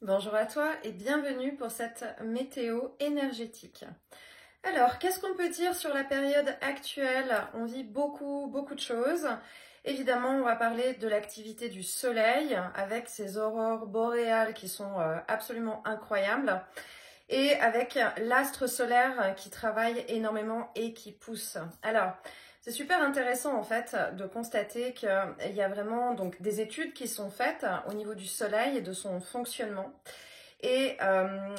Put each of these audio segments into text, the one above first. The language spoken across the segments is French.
Bonjour à toi et bienvenue pour cette météo énergétique. Alors, qu'est-ce qu'on peut dire sur la période actuelle? On vit beaucoup de choses. Évidemment, on va parler de l'activité du soleil avec ces aurores boréales qui sont absolument incroyables et avec l'astre solaire qui travaille énormément et qui pousse. Alors, c'est super intéressant en fait de constater qu'il y a vraiment donc des études qui sont faites au niveau du soleil et de son fonctionnement. Et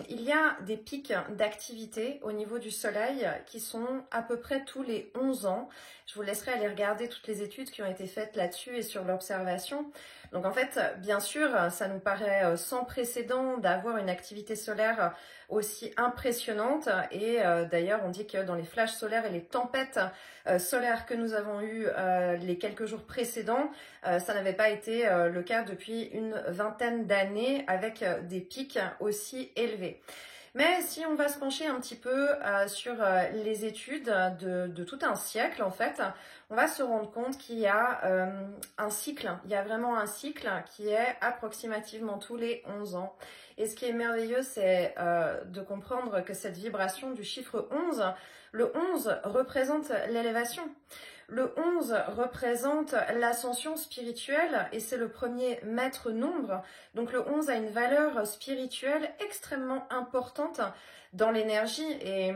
il y a des pics d'activité au niveau du soleil qui sont à peu près tous les 11 ans. Je vous laisserai aller regarder toutes les études qui ont été faites là-dessus et sur l'observation. Donc en fait, bien sûr, ça nous paraît sans précédent d'avoir une activité solaire aussi impressionnante. Et d'ailleurs, on dit que dans les flashs solaires et les tempêtes solaires que nous avons eues les quelques jours précédents, ça n'avait pas été le cas depuis une vingtaine d'années avec des pics aussi élevés. Mais si on va se pencher un petit peu sur les études de tout un siècle, en fait, on va se rendre compte qu'il y a un cycle. Il y a vraiment un cycle qui est approximativement tous les 11 ans. Et ce qui est merveilleux, c'est de comprendre que cette vibration du chiffre 11, le 11 représente l'élévation. Le 11 représente l'ascension spirituelle et c'est le premier maître nombre. Donc le 11 a une valeur spirituelle extrêmement importante dans l'énergie et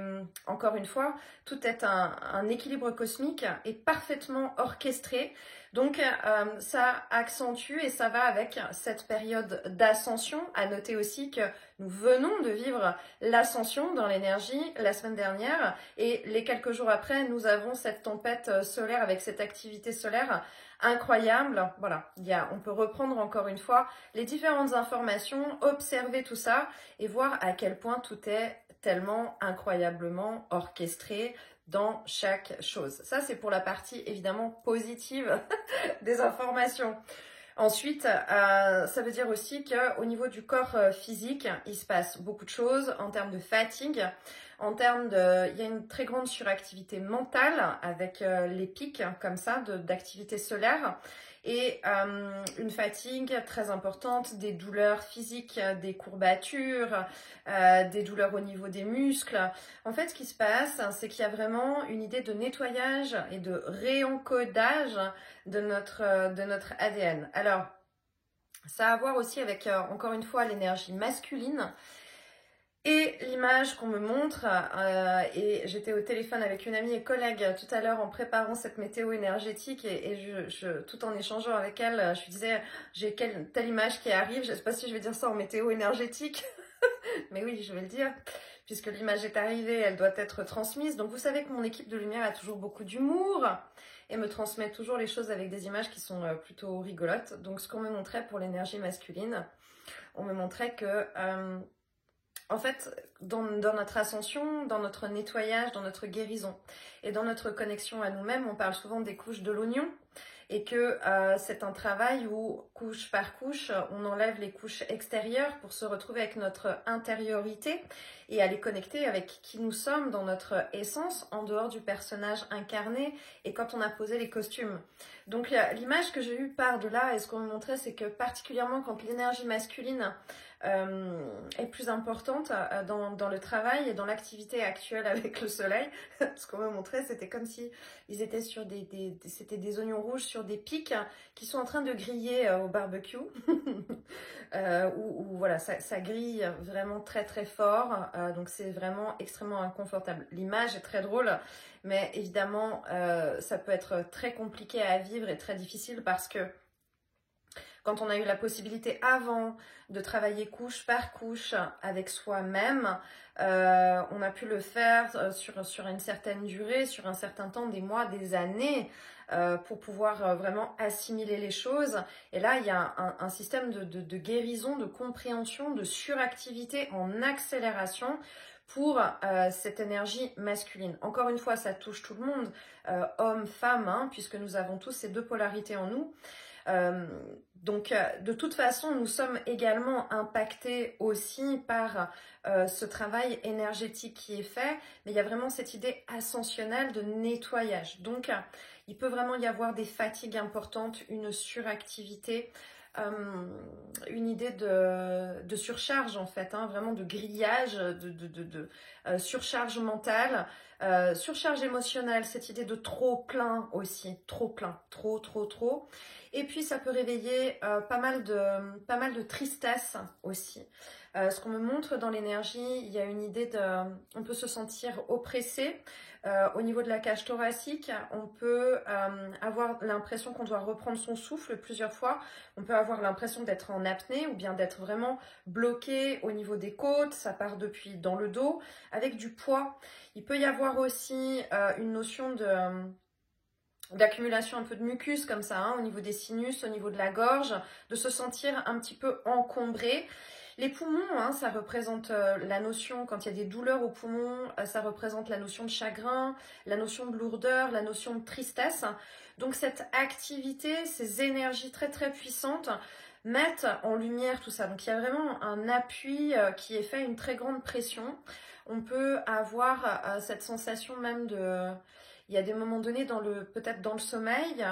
encore une fois, tout est un équilibre cosmique et parfaitement orchestré. Donc ça accentue et ça va avec cette période d'ascension. À noter aussi que nous venons de vivre l'ascension dans l'énergie la semaine dernière et les quelques jours après, nous avons cette tempête solaire avec cette activité solaire incroyable. Voilà, on peut reprendre encore une fois les différentes informations, observer tout ça et voir à quel point tout est tellement incroyablement orchestré dans chaque chose. Ça, c'est pour la partie évidemment positive des informations. Ensuite, ça veut dire aussi qu'au niveau du corps physique, il se passe beaucoup de choses en termes de fatigue, il y a une très grande suractivité mentale avec les pics comme ça d'activité solaire et une fatigue très importante, des douleurs physiques, des courbatures, des douleurs au niveau des muscles. En fait, ce qui se passe, c'est qu'il y a vraiment une idée de nettoyage et de réencodage de notre ADN. Alors, ça a à voir aussi avec, encore une fois, l'énergie masculine. Et l'image qu'on me montre, et j'étais au téléphone avec une amie et collègue tout à l'heure en préparant cette météo énergétique et tout en échangeant avec elle, je lui disais j'ai telle image qui arrive, je ne sais pas si je vais dire ça en météo énergétique, mais oui je vais le dire, puisque l'image est arrivée, elle doit être transmise. Donc vous savez que mon équipe de lumière a toujours beaucoup d'humour et me transmet toujours les choses avec des images qui sont plutôt rigolotes. Donc ce qu'on me montrait pour l'énergie masculine, on me montrait que... en fait, dans notre ascension, dans notre nettoyage, dans notre guérison et dans notre connexion à nous-mêmes, on parle souvent des couches de l'oignon et que c'est un travail où, couche par couche, on enlève les couches extérieures pour se retrouver avec notre intériorité et aller connecter avec qui nous sommes dans notre essence, en dehors du personnage incarné et quand on a posé les costumes. Donc l'image que j'ai eue par de là et ce qu'on me montrait, c'est que particulièrement quand l'énergie masculine est plus importante dans le travail et dans l'activité actuelle avec le soleil. Ce qu'on me montrait, c'était comme si ils étaient sur c'était des oignons rouges sur des pics qui sont en train de griller au barbecue. Où voilà, ça grille vraiment très fort. Donc c'est vraiment extrêmement inconfortable. L'image est très drôle, mais évidemment, ça peut être très compliqué à vivre et très difficile parce que quand on a eu la possibilité avant de travailler couche par couche avec soi-même, on a pu le faire sur une certaine durée, sur un certain temps, des mois, des années, pour pouvoir vraiment assimiler les choses. Et là, il y a un système de guérison, de compréhension, de suractivité en accélération pour cette énergie masculine. Encore une fois, ça touche tout le monde, homme, femme, hein, puisque nous avons tous ces deux polarités en nous. Donc, de toute façon, nous sommes également impactés aussi par ce travail énergétique qui est fait, mais il y a vraiment cette idée ascensionnelle de nettoyage. Donc, il peut vraiment y avoir des fatigues importantes, une suractivité, une idée de surcharge en fait, hein, vraiment de grillage, surcharge mentale, surcharge émotionnelle, cette idée de trop plein aussi, trop plein, trop. Et puis ça peut réveiller pas mal de tristesse aussi. Ce qu'on me montre dans l'énergie, il y a une idée on peut se sentir oppressé. Au niveau de la cage thoracique, on peut avoir l'impression qu'on doit reprendre son souffle plusieurs fois. On peut avoir l'impression d'être en apnée ou bien d'être vraiment bloqué au niveau des côtes. Ça part depuis dans le dos avec du poids. Il peut y avoir aussi une notion d'accumulation un peu de mucus comme ça, hein, au niveau des sinus, au niveau de la gorge, de se sentir un petit peu encombré. Les poumons, hein, ça représente la notion, quand il y a des douleurs aux poumons, ça représente la notion de chagrin, la notion de lourdeur, la notion de tristesse. Donc cette activité, ces énergies très puissantes mettent en lumière tout ça. Donc il y a vraiment un appui qui est fait, une très grande pression. On peut avoir cette sensation même de... Il y a des moments donnés, peut-être dans le sommeil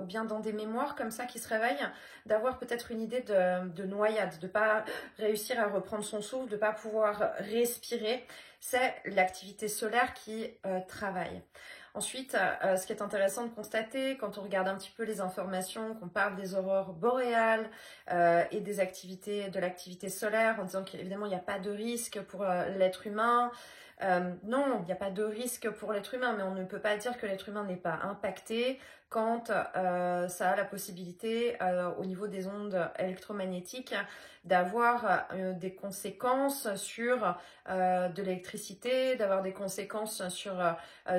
ou bien dans des mémoires comme ça qui se réveillent, d'avoir peut-être une idée de noyade, de ne pas réussir à reprendre son souffle, de ne pas pouvoir respirer. C'est l'activité solaire qui travaille. Ensuite, ce qui est intéressant de constater, quand on regarde un petit peu les informations, qu'on parle des aurores boréales et des activités, de l'activité solaire, en disant qu'évidemment il n'y a pas de risque pour l'être humain. Non, il n'y a pas de risque pour l'être humain, mais on ne peut pas dire que l'être humain n'est pas impacté quand ça a la possibilité, au niveau des ondes électromagnétiques, d'avoir des conséquences sur de l'électricité, d'avoir des conséquences sur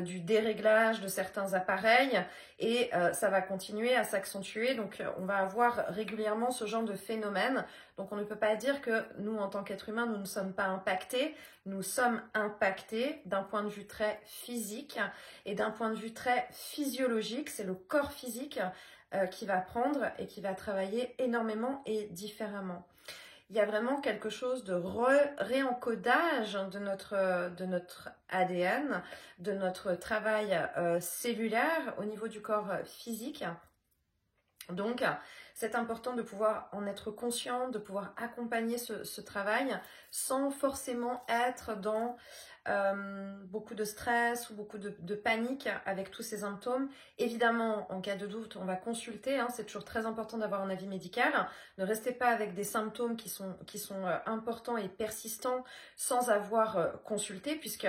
du déréglage de certains appareils, et ça va continuer à s'accentuer. Donc on va avoir régulièrement ce genre de phénomène. Donc on ne peut pas dire que nous, en tant qu'êtres humains, nous ne sommes pas impactés. Nous sommes impactés d'un point de vue très physique et d'un point de vue très physiologique. C'est le corps physique qui va prendre et qui va travailler énormément et différemment. Il y a vraiment quelque chose de réencodage de notre ADN, de notre travail cellulaire au niveau du corps physique. Donc, c'est important de pouvoir en être conscient, de pouvoir accompagner ce travail sans forcément être dans beaucoup de stress ou beaucoup de panique avec tous ces symptômes. Évidemment, en cas de doute, on va consulter. Hein, c'est toujours très important d'avoir un avis médical. Ne restez pas avec des symptômes qui sont importants et persistants sans avoir consulté, puisque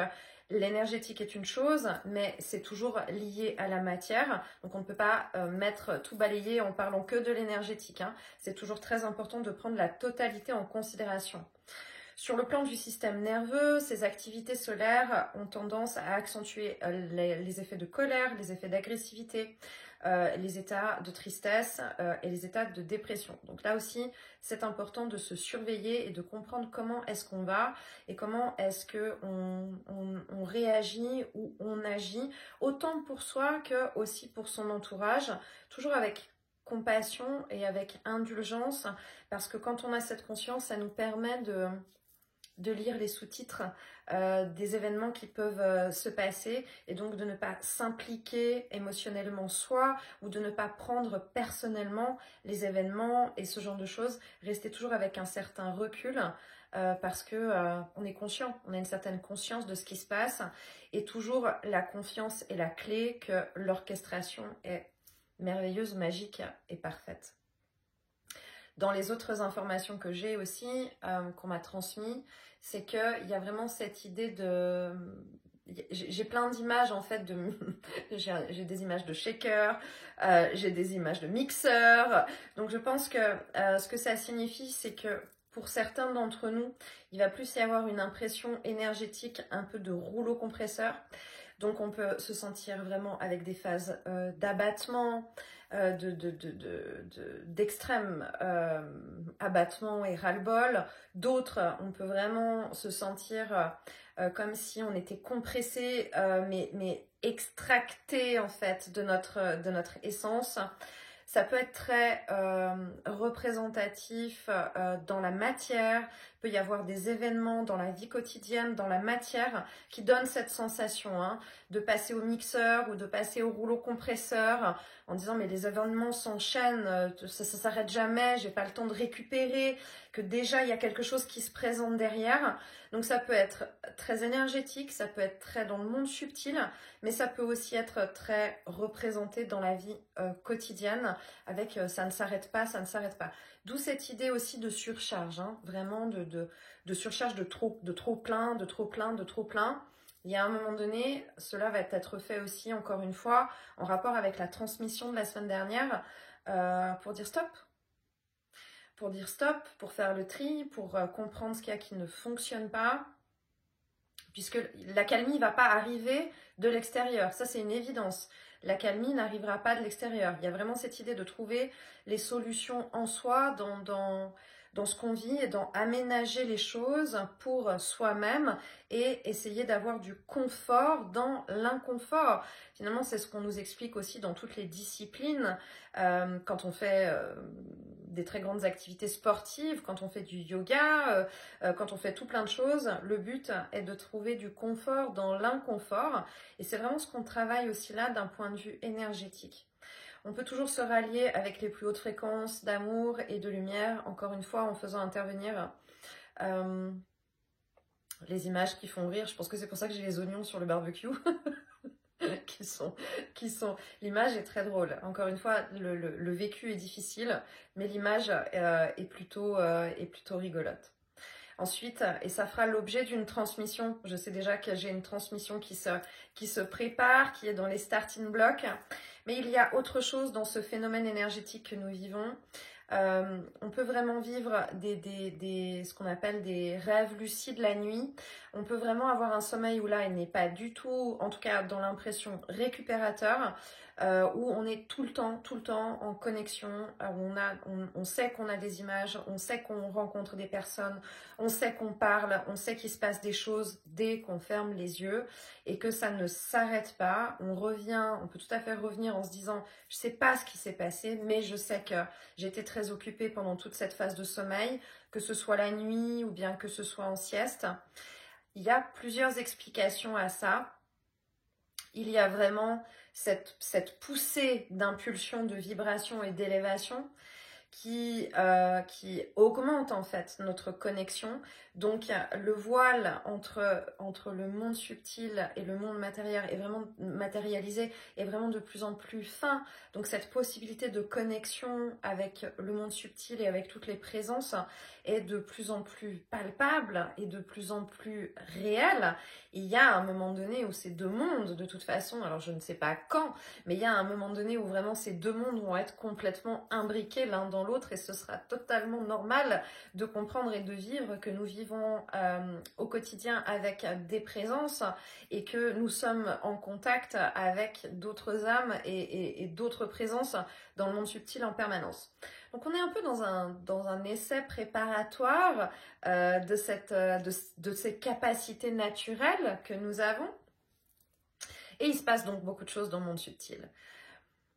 l'énergétique est une chose, mais c'est toujours lié à la matière. Donc on ne peut pas mettre tout balayé en parlant que de l'énergétique. Hein. C'est toujours très important de prendre la totalité en considération. Sur le plan du système nerveux, ces activités solaires ont tendance à accentuer les effets de colère, les effets d'agressivité, les états de tristesse et les états de dépression. Donc là aussi, c'est important de se surveiller et de comprendre comment est-ce qu'on va et comment est-ce qu'on réagit ou on agit, autant pour soi que aussi pour son entourage, toujours avec compassion et avec indulgence, parce que quand on a cette conscience, ça nous permet de lire les sous-titres des événements qui peuvent se passer, et donc de ne pas s'impliquer émotionnellement soi, ou de ne pas prendre personnellement les événements et ce genre de choses. Rester toujours avec un certain recul parce que on est conscient, on a une certaine conscience de ce qui se passe, et toujours la confiance est la clé, que l'orchestration est merveilleuse, magique et parfaite. Dans les autres informations que j'ai aussi, qu'on m'a transmises, c'est qu'il y a vraiment cette idée de... J'ai plein d'images en fait, j'ai des images de shaker, j'ai des images de mixeur. Donc je pense que ce que ça signifie, c'est que pour certains d'entre nous, il va plus y avoir une impression énergétique, un peu de rouleau compresseur. Donc on peut se sentir vraiment avec des phases d'abattement, d'extrême abattement et ras-le-bol. D'autres, on peut vraiment se sentir comme si on était compressé, mais extracté en fait de notre essence. Ça peut être très représentatif dans la matière. Il peut y avoir des événements dans la vie quotidienne, dans la matière, qui donnent cette sensation de passer au mixeur ou de passer au rouleau compresseur. en disant mais les événements s'enchaînent, ça s'arrête jamais, j'ai pas le temps de récupérer, que déjà il y a quelque chose qui se présente derrière. Donc ça peut être très énergétique, ça peut être très dans le monde subtil, mais ça peut aussi être très représenté dans la vie quotidienne avec ça ne s'arrête pas, ça ne s'arrête pas. D'où cette idée aussi de surcharge, hein, vraiment de surcharge, de trop plein, de trop plein, de trop plein. Il y a un moment donné, cela va être fait aussi, encore une fois, en rapport avec la transmission de la semaine dernière, pour dire stop. Pour dire stop, pour faire le tri, pour comprendre ce qu'il y a qui ne fonctionne pas. Puisque l'accalmie ne va pas arriver de l'extérieur. Ça, c'est une évidence. L'accalmie n'arrivera pas de l'extérieur. Il y a vraiment cette idée de trouver les solutions en soi, dans ce qu'on vit et dans aménager les choses pour soi-même et essayer d'avoir du confort dans l'inconfort. Finalement, c'est ce qu'on nous explique aussi dans toutes les disciplines, quand on fait des très grandes activités sportives, quand on fait du yoga, quand on fait tout plein de choses. Le but est de trouver du confort dans l'inconfort et c'est vraiment ce qu'on travaille aussi là d'un point de vue énergétique. On peut toujours se rallier avec les plus hautes fréquences d'amour et de lumière, encore une fois en faisant intervenir les images qui font rire. Je pense que c'est pour ça que j'ai les oignons sur le barbecue. L'image est très drôle. Encore une fois, le vécu est difficile, mais l'image est plutôt rigolote. Ensuite, et ça fera l'objet d'une transmission. Je sais déjà que j'ai une transmission qui se prépare, qui est dans les starting blocks. Mais il y a autre chose dans ce phénomène énergétique que nous vivons. On peut vraiment vivre ce qu'on appelle des rêves lucides la nuit. On peut vraiment avoir un sommeil où là, il n'est pas du tout, en tout cas dans l'impression, récupérateur, où on est tout le temps en connexion, où on sait qu'on a des images, on sait qu'on rencontre des personnes, on sait qu'on parle, on sait qu'il se passe des choses dès qu'on ferme les yeux et que ça ne s'arrête pas. On peut tout à fait revenir en se disant, je sais pas ce qui s'est passé, mais je sais que j'étais très occupée pendant toute cette phase de sommeil, que ce soit la nuit ou bien que ce soit en sieste. Il y a plusieurs explications à ça. Il y a vraiment cette poussée d'impulsion, de vibration et d'élévation qui augmente en fait notre connexion. Donc le voile entre le monde subtil et le monde matérialisé est vraiment de plus en plus fin. Donc cette possibilité de connexion avec le monde subtil et avec toutes les présences est de plus en plus palpable et de plus en plus réelle. Il y a un moment donné où ces deux mondes, de toute façon, alors je ne sais pas quand, mais il y a un moment donné où vraiment ces deux mondes vont être complètement imbriqués l'un dans l'autre et ce sera totalement normal de comprendre et de vivre que nous vivons au quotidien avec des présences et que nous sommes en contact avec d'autres âmes et d'autres présences dans le monde subtil en permanence. Donc on est un peu dans un essai préparatoire de ces capacités naturelles que nous avons. Et il se passe donc beaucoup de choses dans le monde subtil.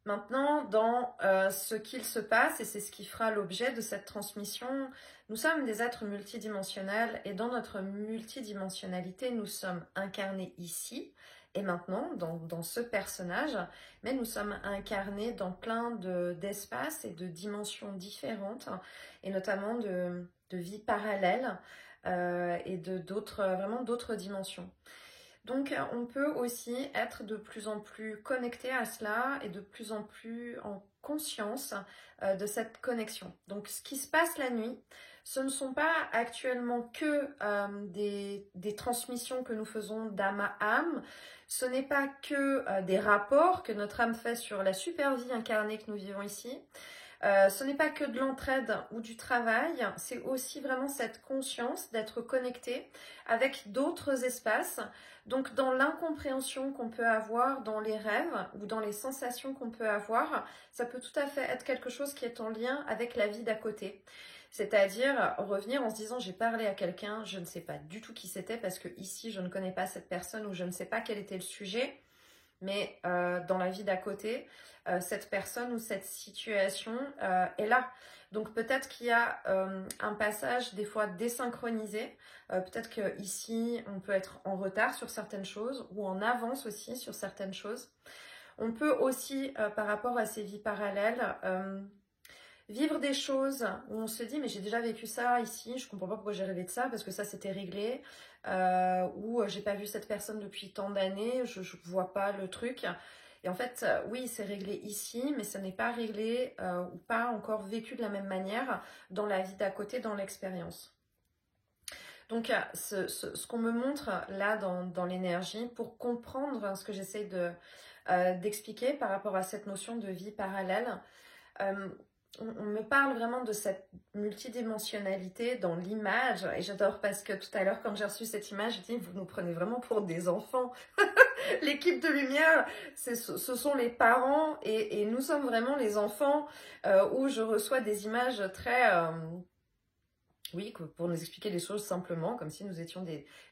Maintenant, dans ce qu'il se passe, et c'est ce qui fera l'objet de cette transmission, nous sommes des êtres multidimensionnels et dans notre multidimensionnalité, nous sommes incarnés ici et maintenant dans ce personnage, mais nous sommes incarnés dans plein d'espaces et de dimensions différentes et notamment de vies parallèles et d'autres dimensions. Donc on peut aussi être de plus en plus connecté à cela et de plus en plus en conscience de cette connexion. Donc ce qui se passe la nuit, ce ne sont pas actuellement que des transmissions que nous faisons d'âme à âme, ce n'est pas que des rapports que notre âme fait sur la super vie incarnée que nous vivons ici. Ce n'est pas que de l'entraide ou du travail, c'est aussi vraiment cette conscience d'être connecté avec d'autres espaces. Donc dans l'incompréhension qu'on peut avoir dans les rêves ou dans les sensations qu'on peut avoir, ça peut tout à fait être quelque chose qui est en lien avec la vie d'à côté. C'est-à-dire revenir en se disant j'ai parlé à quelqu'un, je ne sais pas du tout qui c'était parce que ici je ne connais pas cette personne ou je ne sais pas quel était le sujet. Mais dans la vie d'à côté, cette personne ou cette situation est là. Donc peut-être qu'il y a un passage des fois désynchronisé. Peut-être qu'ici, on peut être en retard sur certaines choses ou en avance aussi sur certaines choses. On peut aussi, par rapport à ces vies parallèles, vivre des choses où on se dit mais j'ai déjà vécu ça ici, je comprends pas pourquoi j'ai rêvé de ça parce que ça c'était réglé, ou j'ai pas vu cette personne depuis tant d'années, je vois pas le truc. Et en fait, oui, c'est réglé ici, mais ça n'est pas réglé ou pas encore vécu de la même manière dans la vie d'à côté, dans l'expérience. Donc, ce qu'on me montre là dans l'énergie, pour comprendre ce que j'essaie d'expliquer par rapport à cette notion de vie parallèle, on me parle vraiment de cette multidimensionnalité dans l'image. Et j'adore parce que tout à l'heure, quand j'ai reçu cette image, j'ai dit, vous nous prenez vraiment pour des enfants. L'équipe de lumière, ce sont les parents et nous sommes vraiment les enfants où je reçois des images très... oui, pour nous expliquer les choses simplement, comme si nous étions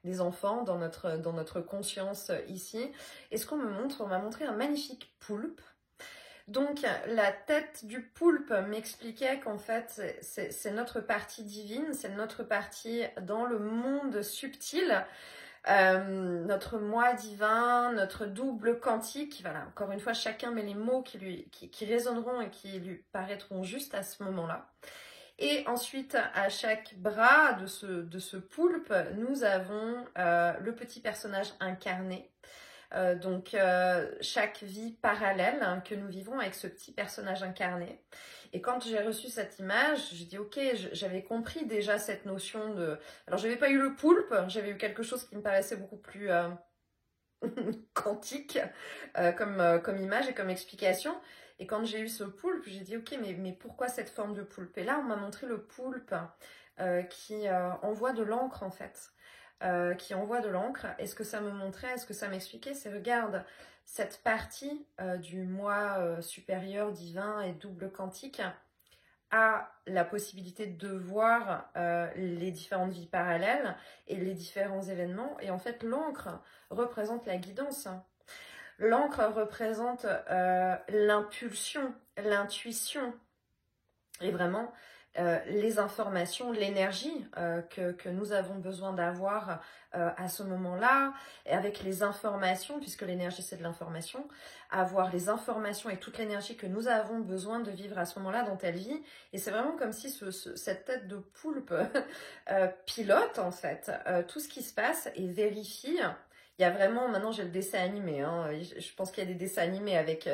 des enfants dans notre conscience ici. Et ce qu'on me montre, on m'a montré un magnifique poulpe. Donc, la tête du poulpe m'expliquait qu'en fait, c'est notre partie divine, c'est notre partie dans le monde subtil, notre moi divin, notre double quantique. Voilà, encore une fois, chacun met les mots qui résonneront et qui lui paraîtront juste à ce moment-là. Et ensuite, à chaque bras de ce poulpe, nous avons le petit personnage incarné. Donc, chaque vie parallèle que nous vivons avec ce petit personnage incarné. Et quand j'ai reçu cette image, j'ai dit ok, j'avais compris déjà cette notion de... Alors, j'avais pas eu le poulpe, j'avais eu quelque chose qui me paraissait beaucoup plus quantique comme image et comme explication. Et quand j'ai eu ce poulpe, j'ai dit ok, mais pourquoi cette forme de poulpe? Et là, on m'a montré le poulpe qui envoie de l'encre en fait. Qui envoie de l'encre. Et ce que ça me montrait, ce que ça m'expliquait, c'est regarde, cette partie du moi supérieur, divin et double quantique a la possibilité de voir les différentes vies parallèles et les différents événements. Et en fait, l'encre représente la guidance. L'encre représente l'impulsion, l'intuition et vraiment les informations, l'énergie que nous avons besoin d'avoir à ce moment-là, et avec les informations, puisque l'énergie c'est de l'information, avoir les informations et toute l'énergie que nous avons besoin de vivre à ce moment-là dans telle vie. Et c'est vraiment comme si cette tête de poulpe pilote en fait tout ce qui se passe et vérifie. Il y a vraiment, maintenant j'ai le dessin animé, hein. Je pense qu'il y a des dessins animés avec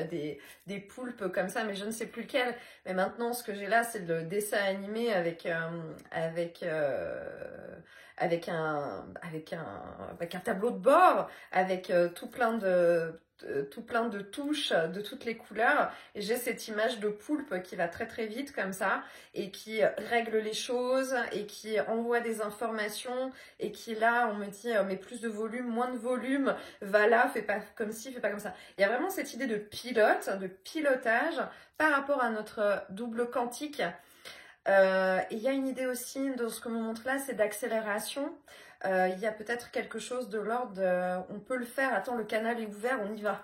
des poulpes comme ça, mais je ne sais plus lequel. Mais maintenant, ce que j'ai là, c'est le dessin animé avec un tableau de bord, avec tout plein de touches de toutes les couleurs. Et j'ai cette image de poulpe qui va très très vite comme ça et qui règle les choses et qui envoie des informations et qui là, on me dit mais plus de volume, moins de volume, va là, fais pas comme ci, fais pas comme ça. Il y a vraiment cette idée de pilote, de pilotage par rapport à notre double quantique. Il y a une idée aussi de ce que me montre là, c'est d'accélération. Il y a peut-être quelque chose de l'ordre de, on peut le faire, attends, le canal est ouvert, on y va.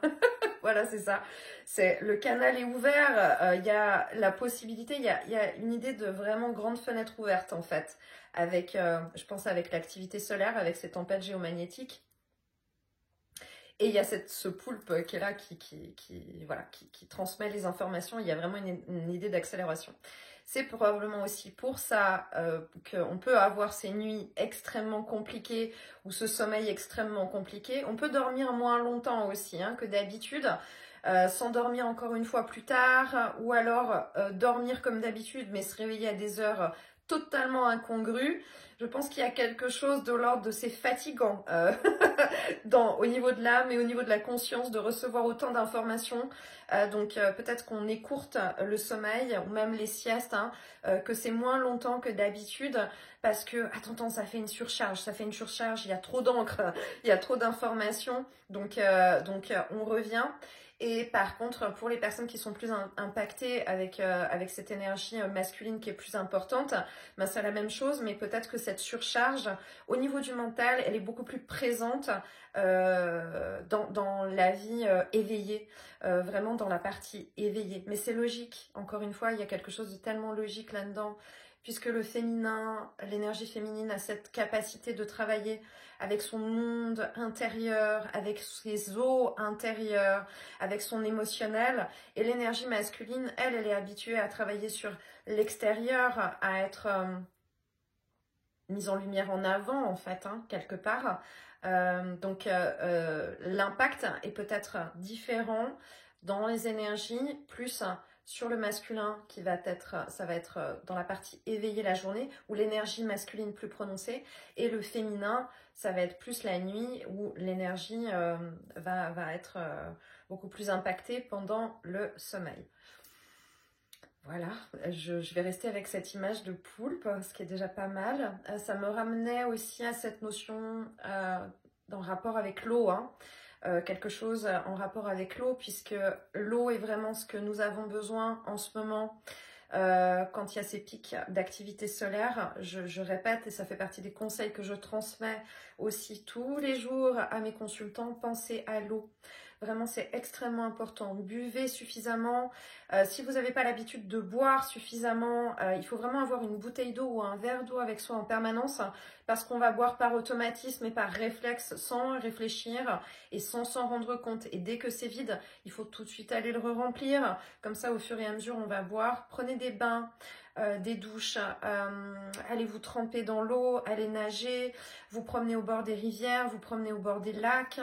Voilà, c'est ça. C'est le canal est ouvert, il y a la possibilité, il y a une idée de vraiment grande fenêtre ouverte en fait, avec, je pense avec l'activité solaire, avec ces tempêtes géomagnétiques. Et il y a ce poulpe qui est là, qui transmet les informations. Il y a vraiment une idée d'accélération. C'est probablement aussi pour ça qu'on peut avoir ces nuits extrêmement compliquées ou ce sommeil extrêmement compliqué. On peut dormir moins longtemps aussi que d'habitude, s'endormir encore une fois plus tard ou alors dormir comme d'habitude mais se réveiller à des heures totalement incongrues. Je pense qu'il y a quelque chose de l'ordre de c'est fatigant au niveau de l'âme et au niveau de la conscience de recevoir autant d'informations. Donc peut-être qu'on écourte le sommeil ou même les siestes, que c'est moins longtemps que d'habitude parce que, attends, ça fait une surcharge, il y a trop d'encre, il y a trop d'informations. Donc on revient. Et par contre, pour les personnes qui sont plus impactées avec cette énergie masculine qui est plus importante, ben c'est la même chose, mais peut-être que cette surcharge, au niveau du mental, elle est beaucoup plus présente dans la vie éveillée, vraiment dans la partie éveillée. Mais c'est logique, encore une fois, il y a quelque chose de tellement logique là-dedans puisque le féminin, l'énergie féminine a cette capacité de travailler avec son monde intérieur, avec ses eaux intérieures, avec son émotionnel. Et l'énergie masculine, elle est habituée à travailler sur l'extérieur, à être mise en lumière en avant, en fait, hein, quelque part. Donc, l'impact est peut-être différent dans les énergies, plus sur le masculin qui va être, ça va être dans la partie éveillée la journée, où l'énergie masculine plus prononcée, et le féminin, ça va être plus la nuit, où l'énergie va être beaucoup plus impactée pendant le sommeil. Voilà, je vais rester avec cette image de poulpe, ce qui est déjà pas mal. Ça me ramenait aussi à cette notion dans rapport avec l'eau, hein. Quelque chose en rapport avec l'eau, puisque l'eau est vraiment ce que nous avons besoin en ce moment. Quand il y a ces pics d'activité solaire, je répète, et ça fait partie des conseils que je transmets aussi tous les jours à mes consultants, pensez à l'eau. Vraiment, c'est extrêmement important. Buvez suffisamment. Si vous n'avez pas l'habitude de boire suffisamment, il faut vraiment avoir une bouteille d'eau ou un verre d'eau avec soi en permanence, parce qu'on va boire par automatisme et par réflexe sans réfléchir et sans s'en rendre compte. Et dès que c'est vide, il faut tout de suite aller le remplir. Comme ça, au fur et à mesure, on va boire. Prenez des bains, des douches, allez vous tremper dans l'eau, allez nager, vous promenez au bord des rivières, vous promenez au bord des lacs.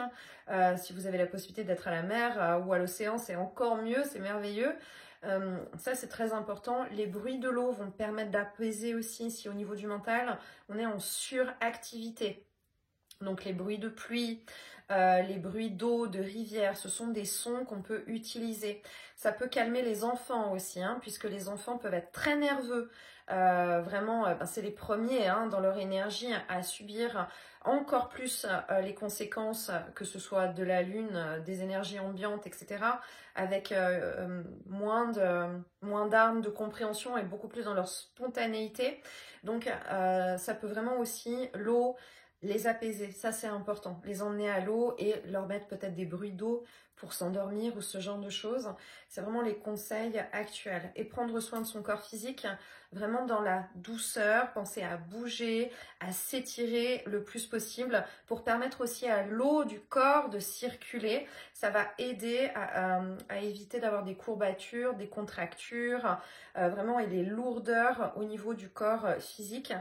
Si vous avez la possibilité d'être à la mer ou à l'océan, c'est encore mieux, c'est merveilleux. Ça, c'est très important. Les bruits de l'eau vont permettre d'apaiser aussi si au niveau du mental, on est en suractivité. Donc les bruits de pluie, les bruits d'eau, de rivière, ce sont des sons qu'on peut utiliser. Ça peut calmer les enfants aussi, hein, puisque les enfants peuvent être très nerveux. Vraiment, c'est les premiers hein, dans leur énergie à subir encore plus les conséquences, que ce soit de la lune, des énergies ambiantes, etc., avec moins d'armes de compréhension et beaucoup plus dans leur spontanéité. Donc ça peut vraiment aussi, l'eau, les apaiser, ça c'est important. Les emmener à l'eau et leur mettre peut-être des bruits d'eau pour s'endormir ou ce genre de choses. C'est vraiment les conseils actuels. Et prendre soin de son corps physique, vraiment dans la douceur, penser à bouger, à s'étirer le plus possible pour permettre aussi à l'eau du corps de circuler. Ça va aider à éviter d'avoir des courbatures, des contractures, vraiment et des lourdeurs au niveau du corps physique.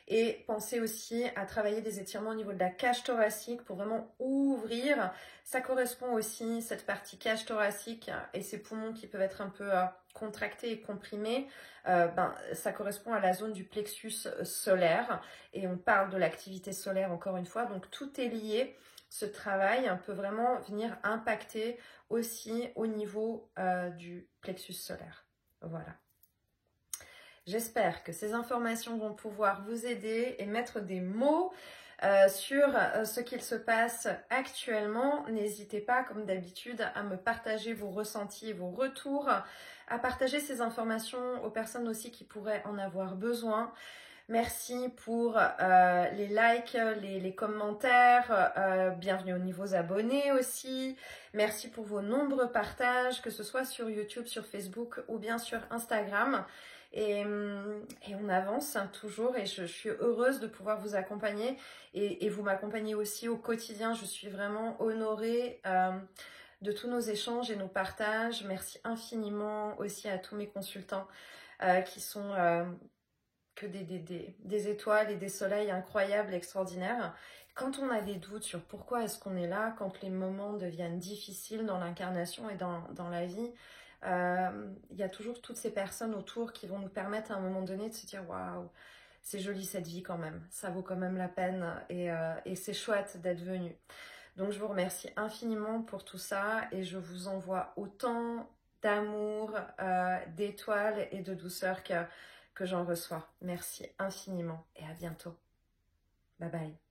Et pensez aussi à travailler des étirements au niveau de la cage thoracique pour vraiment ouvrir. Ça correspond aussi, cette partie cage thoracique et ces poumons qui peuvent être un peu contractés et comprimés. Ça correspond à la zone du plexus solaire. Et on parle de l'activité solaire encore une fois. Donc tout est lié. Ce travail peut vraiment venir impacter aussi au niveau du plexus solaire. Voilà. J'espère que ces informations vont pouvoir vous aider et mettre des mots sur ce qu'il se passe actuellement. N'hésitez pas, comme d'habitude, à me partager vos ressentis, vos retours, à partager ces informations aux personnes aussi qui pourraient en avoir besoin. Merci pour les likes, les commentaires, bienvenue aux nouveaux abonnés aussi. Merci pour vos nombreux partages, que ce soit sur YouTube, sur Facebook ou bien sur Instagram. Et on avance toujours et je suis heureuse de pouvoir vous accompagner et vous m'accompagnez aussi au quotidien. Je suis vraiment honorée de tous nos échanges et nos partages. Merci infiniment aussi à tous mes consultants qui sont que des étoiles et des soleils incroyables, extraordinaires. Quand on a des doutes sur pourquoi est-ce qu'on est là, quand les moments deviennent difficiles dans l'incarnation et dans la vie, il y a toujours toutes ces personnes autour qui vont nous permettre à un moment donné de se dire waouh, c'est joli cette vie quand même, ça vaut quand même la peine et c'est chouette d'être venu. Donc je vous remercie infiniment pour tout ça et je vous envoie autant d'amour, d'étoiles et de douceur que j'en reçois. Merci infiniment et à bientôt. Bye bye.